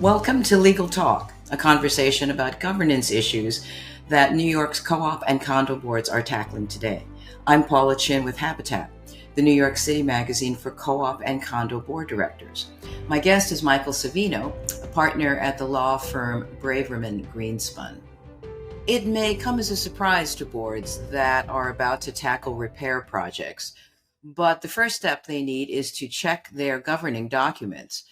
Welcome to Legal Talk, a conversation about governance issues that New York's co-op and condo boards are tackling today. I'm Paula Chin with Habitat, the New York City magazine for co-op and condo board directors. My guest is Michael Savino, a partner at the law firm Braverman Greenspun. It may come as a surprise to boards that are about to tackle repair projects, but the first step they need is to check their governing documents.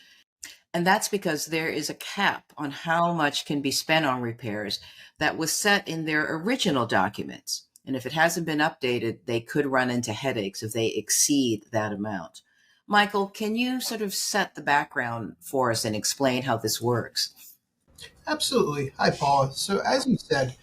And that's because there is a cap on how much can be spent on repairs that was set in their original documents. And if it hasn't been updated, they could run into headaches if they exceed that amount. Michael, can you sort of set the background for us and explain how this works? Absolutely. Hi, Paula. So as you said,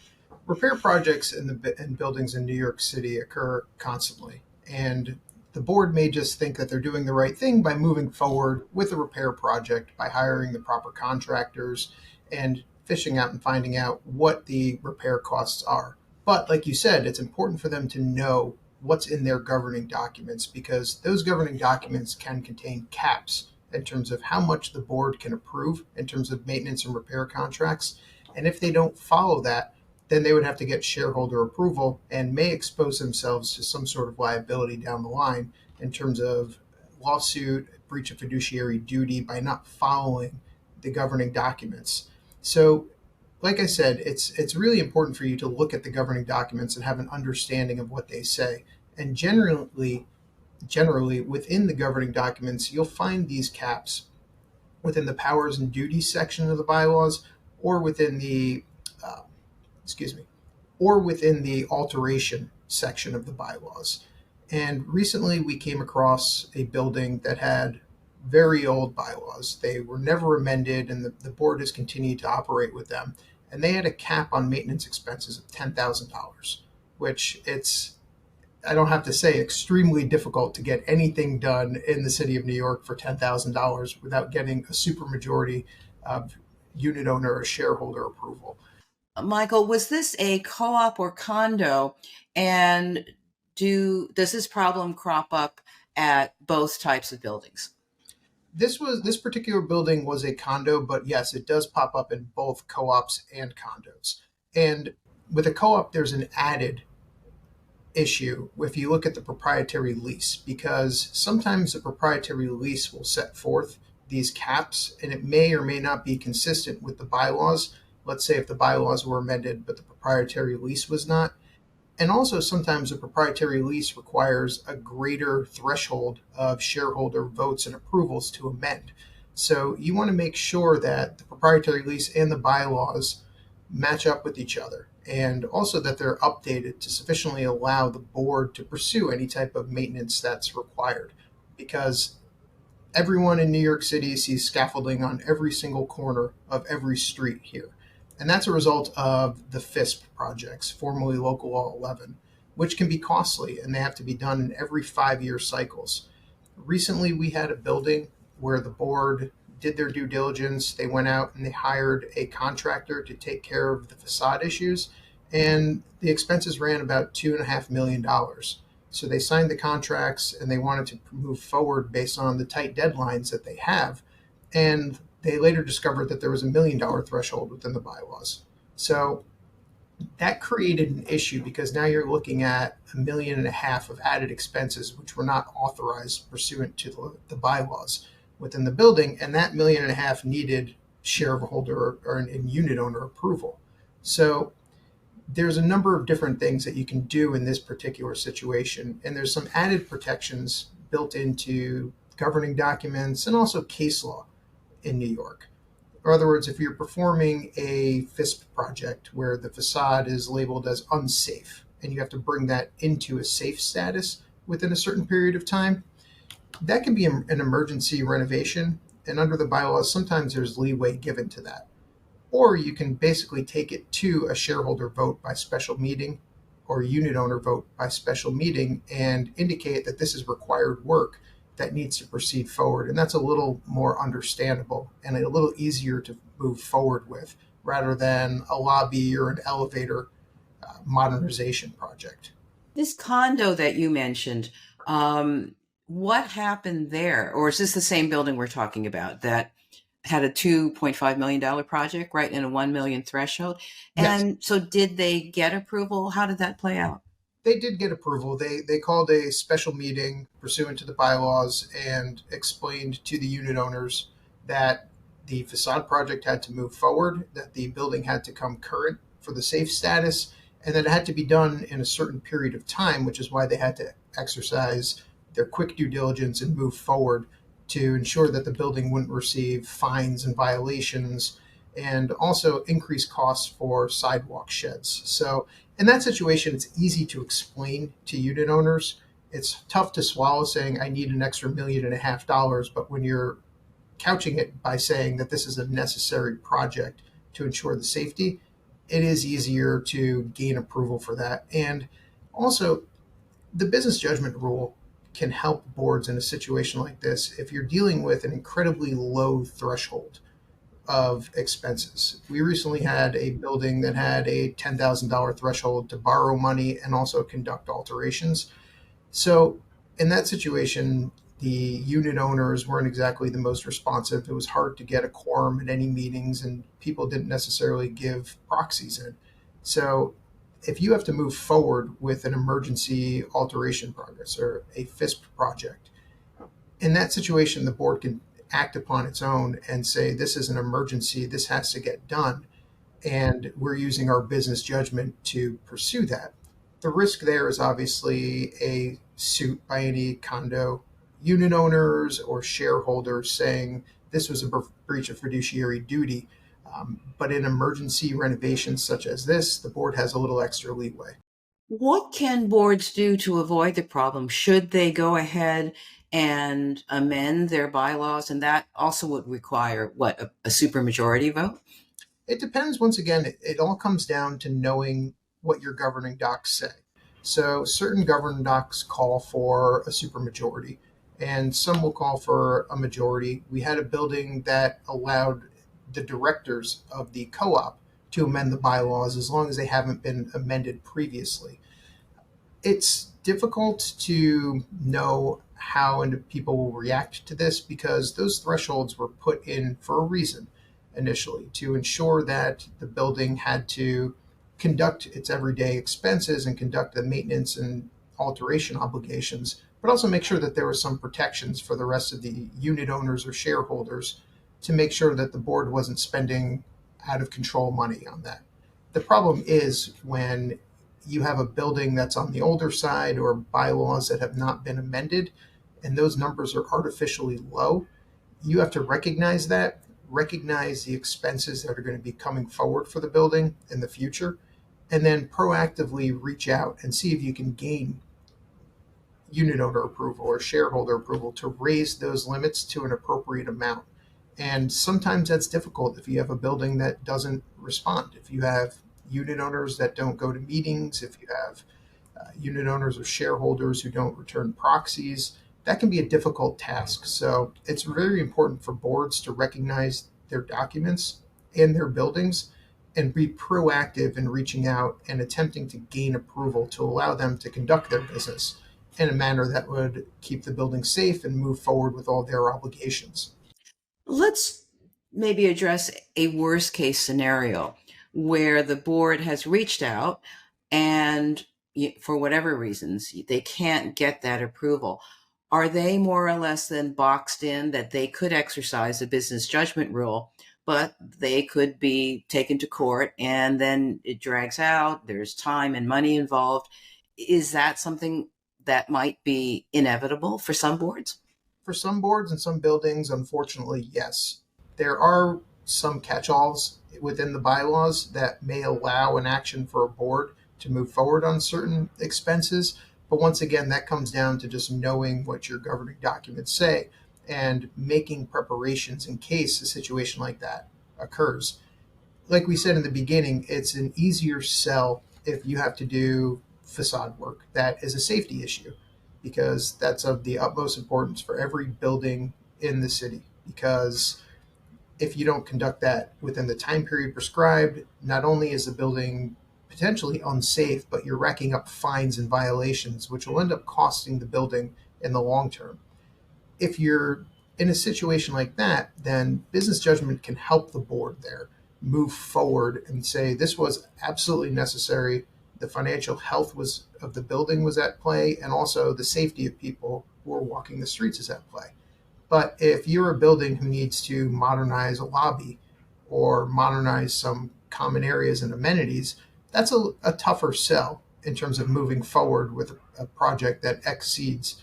repair projects in buildings in New York City occur constantly. And the board may just think that they're doing the right thing by moving forward with a repair project, by hiring the proper contractors and fishing out and finding out what the repair costs are. But like you said, it's important for them to know what's in their governing documents, because those governing documents can contain caps in terms of how much the board can approve in terms of maintenance and repair contracts. And if they don't follow that, then they would have to get shareholder approval and may expose themselves to some sort of liability down the line in terms of lawsuit, breach of fiduciary duty by not following the governing documents. So, like I said, it's really important for you to look at the governing documents and have an understanding of what they say. And generally within the governing documents, you'll find these caps within the powers and duties section of the bylaws, or within the or within the alteration section of the bylaws. And recently we came across a building that had very old bylaws. They were never amended, and the board has continued to operate with them. And they had a cap on maintenance expenses of $10,000, which I don't have to say, extremely difficult to get anything done in the city of New York for $10,000 without getting a supermajority of unit owner or shareholder approval. Michael, was this a co-op or condo? And does this problem crop up at both types of buildings? This particular building was a condo, but yes, it does pop up in both co-ops and condos. And with a co-op, there's an added issue if you look at the proprietary lease, because sometimes the proprietary lease will set forth these caps, and it may or may not be consistent with the bylaws. Let's say if the bylaws were amended, but the proprietary lease was not. And also sometimes a proprietary lease requires a greater threshold of shareholder votes and approvals to amend. So you want to make sure that the proprietary lease and the bylaws match up with each other, and also that they're updated to sufficiently allow the board to pursue any type of maintenance that's required. Because everyone in New York City sees scaffolding on every single corner of every street here. And that's a result of the FISP projects, formerly Local Law 11, which can be costly, and they have to be done in every 5-year cycles. Recently, we had a building where the board did their due diligence. They went out and they hired a contractor to take care of the facade issues, and the expenses ran about $2.5 million. So they signed the contracts and they wanted to move forward based on the tight deadlines that they have. And they later discovered that there was $1 million threshold within the bylaws. So that created an issue, because now you're looking at $1.5 million of added expenses, which were not authorized pursuant to the bylaws within the building. And that $1.5 million needed shareholder and unit owner approval. So there's a number of different things that you can do in this particular situation. And there's some added protections built into governing documents and also case law in New York. In other words, if you're performing a FISP project where the facade is labeled as unsafe and you have to bring that into a safe status within a certain period of time, that can be an emergency renovation. And under the bylaws, sometimes there's leeway given to that. Or you can basically take it to a shareholder vote by special meeting or unit owner vote by special meeting and indicate that this is required work that needs to proceed forward. And that's a little more understandable and a little easier to move forward with, rather than a lobby or an elevator modernization project. This condo that you mentioned, Um, what happened there? Or is this the same building we're talking about that had a $2.5 million project, right, and a 1 million threshold? Yes, And so did they get approval? How did that play out? they did get approval. They called a special meeting pursuant to the bylaws and explained to the unit owners that the facade project had to move forward, that the building had to come current for the safe status, and that it had to be done in a certain period of time, which is why they had to exercise their quick due diligence and move forward to ensure that the building wouldn't receive fines and violations and also increase costs for sidewalk sheds. So in that situation, it's easy to explain to unit owners. It's tough to swallow saying, I need an extra $1.5 million. But when you're couching it by saying that this is a necessary project to ensure the safety, it is easier to gain approval for that. And also, the business judgment rule can help boards in a situation like this if you're dealing with an incredibly low threshold of expenses. We recently had a building that had a $10,000 threshold to borrow money and also conduct alterations. So, in that situation, the unit owners weren't exactly the most responsive. It was hard to get a quorum at any meetings, and people didn't necessarily give proxies in. So, if you have to move forward with an emergency alteration progress or a FISP project, in that situation, the board can act upon its own and say, this is an emergency, this has to get done, and we're using our business judgment to pursue that. The risk there is obviously a suit by any condo unit owners or shareholders saying this was a breach of fiduciary duty. But in emergency renovations such as this, the board has a little extra leeway. What can boards do to avoid the problem? Should they go ahead and amend their bylaws? And that also would require what, a supermajority vote? It depends. Once again, it all comes down to knowing what your governing docs say. So certain governing docs call for a supermajority, and some will call for a majority. We had a building that allowed the directors of the co-op to amend the bylaws as long as they haven't been amended previously. It's difficult to know how and people will react to this because those thresholds were put in for a reason initially to ensure that the building had to conduct its everyday expenses and conduct the maintenance and alteration obligations, but also make sure that there were some protections for the rest of the unit owners or shareholders to make sure that the board wasn't spending out of control money on that. The problem is when you have a building that's on the older side or bylaws that have not been amended and those numbers are artificially low, you have to recognize that, recognize the expenses that are going to be coming forward for the building in the future, and then proactively reach out and see if you can gain unit owner approval or shareholder approval to raise those limits to an appropriate amount. And sometimes that's difficult if you have a building that doesn't respond, if you have unit owners that don't go to meetings, if you have unit owners or shareholders who don't return proxies, that can be a difficult task. So it's very important for boards to recognize their documents and their buildings and be proactive in reaching out and attempting to gain approval to allow them to conduct their business in a manner that would keep the building safe and move forward with all their obligations. Let's maybe address a worst case scenario where the board has reached out and for whatever reasons they can't get that approval. Are they more or less then boxed in that they could exercise a business judgment rule, but they could be taken to court and then it drags out, there's time and money involved? Is that something that might be inevitable for some boards? For some boards and some buildings, unfortunately, yes. There are some catch alls within the bylaws that may allow an action for a board to move forward on certain expenses. But once again, that comes down to just knowing what your governing documents say and making preparations in case a situation like that occurs. Like we said in the beginning, it's an easier sell if you have to do facade work. That is a safety issue because that's of the utmost importance for every building in the city. Because if you don't conduct that within the time period prescribed, not only is the building potentially unsafe, but you're racking up fines and violations, which will end up costing the building in the long term. If you're in a situation like that, then business judgment can help the board there move forward and say this was absolutely necessary. The financial health was of the building was at play, and also the safety of people who are walking the streets is at play. But if you're a building who needs to modernize a lobby or modernize some common areas and amenities, that's a tougher sell in terms of moving forward with a project that exceeds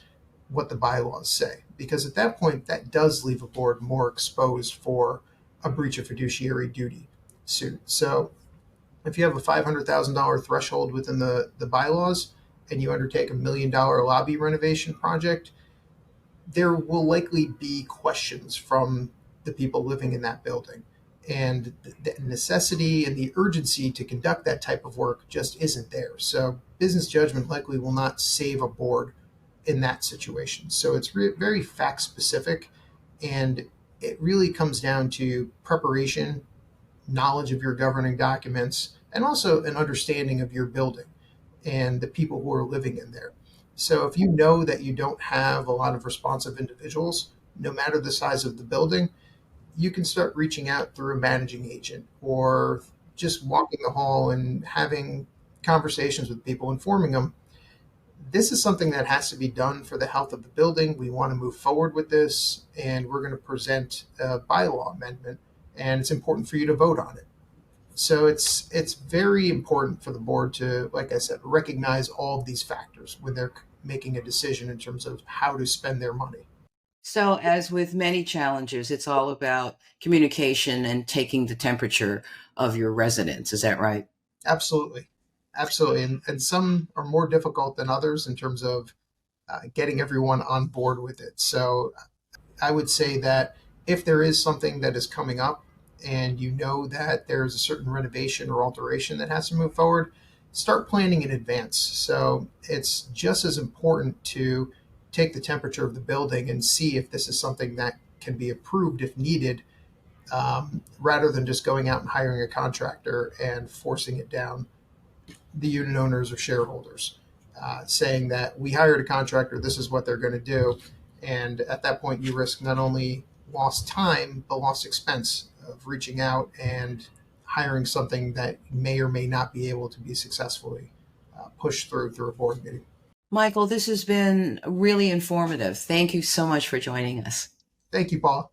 what the bylaws say. Because at that point, that does leave a board more exposed for a breach of fiduciary duty suit. So if you have a $500,000 threshold within the bylaws and you undertake $1 million lobby renovation project, there will likely be questions from the people living in that building. And the necessity and the urgency to conduct that type of work just isn't there. So business judgment likely will not save a board in that situation. So it's very fact specific, and it really comes down to preparation, knowledge of your governing documents, and also an understanding of your building and the people who are living in there. So if you know that you don't have a lot of responsive individuals, no matter the size of the building, you can start reaching out through a managing agent or just walking the hall and having conversations with people, informing them this is something that has to be done for the health of the building. We want to move forward with this, and we're going to present a bylaw amendment, and it's important for you to vote on it. So it's very important for the board to, like I said, recognize all of these factors when they're making a decision in terms of how to spend their money. So, as with many challenges, it's all about communication and taking the temperature of your residents. Is that right? Absolutely, absolutely, and some are more difficult than others in terms of getting everyone on board with it. So I would say that if there is something that is coming up and you know that there's a certain renovation or alteration that has to move forward, start planning in advance. So it's just as important to take the temperature of the building and see if this is something that can be approved if needed, rather than just going out and hiring a contractor and forcing it down the unit owners or shareholders, saying that we hired a contractor, this is what they're going to do. And at that point, you risk not only lost time, but lost expense of reaching out and hiring something that may or may not be able to be successfully pushed through a board meeting. Michael, this has been really informative. Thank you so much for joining us. Thank you, Paula.